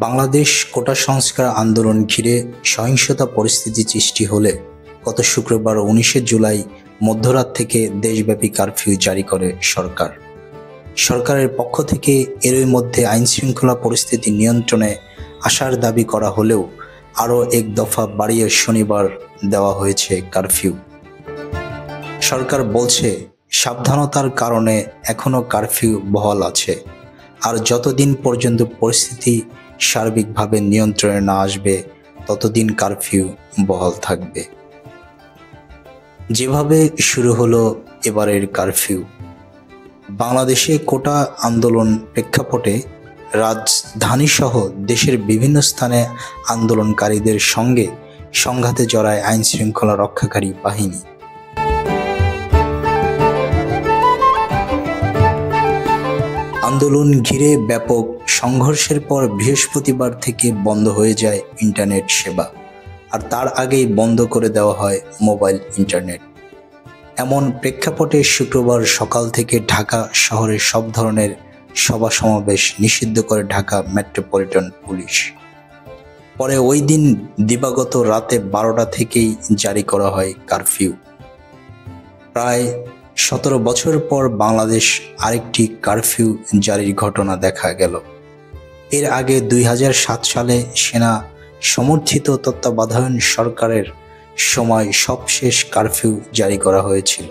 বাংলাদেশ কোটা সংস্কার আন্দোলন ঘিরে সহিংসতা পরিস্থিতি সৃষ্টি হলে গত শুক্রবার ১৯ জুলাই মধ্যরাত থেকে দেশব্যাপী কারফিউ জারি করে সরকার। সরকারের পক্ষ থেকে এরই মধ্যে আইনশৃঙ্খলা পরিস্থিতি নিয়ন্ত্রণে আসার দাবি করা হলেও আরও এক দফা বাড়িয়ে শনিবার দেওয়া হয়েছে কারফিউ। সরকার বলছে, সাবধানতার কারণে এখনও কারফিউ বহাল আছে, আর যতদিন পর্যন্ত পরিস্থিতি সার্বিকভাবে নিয়ন্ত্রণে না আসবে ততদিন কারফিউ বহাল থাকবে। যেভাবে শুরু হলো এবারের কারফিউ। বাংলাদেশে কোটা আন্দোলন প্রেক্ষাপটে রাজধানীসহ দেশের বিভিন্ন স্থানে আন্দোলনকারীদের সঙ্গে সংঘাতে জড়ায় আইনশৃঙ্খলা রক্ষাকারী বাহিনী। আন্দোলন ঘিরে ব্যাপক সংঘর্ষের পর বৃহস্পতিবার থেকে বন্ধ হয়ে যায় ইন্টারনেট সেবা, আর তার আগেই বন্ধ করে দেওয়া হয় মোবাইল ইন্টারনেট। এমন প্রেক্ষাপটে শুক্রবার সকাল থেকে ঢাকা শহরের সব ধরনের সভা সমাবেশ নিষিদ্ধ করে ঢাকা মেট্রোপলিটন পুলিশ। পরে ওই দিন দিবাগত রাতে 12টা থেকেই জারি করা হয় কারফিউ। প্রায় 17 বছর পর বাংলাদেশ আরেকটি কারফিউ জারির ঘটনা দেখা গেল। এর আগে 2007 সালে সেনা সমর্থিত তত্ত্বাবধায়ক সরকারের সময় সবশেষ কারফিউ জারি করা হয়েছিল।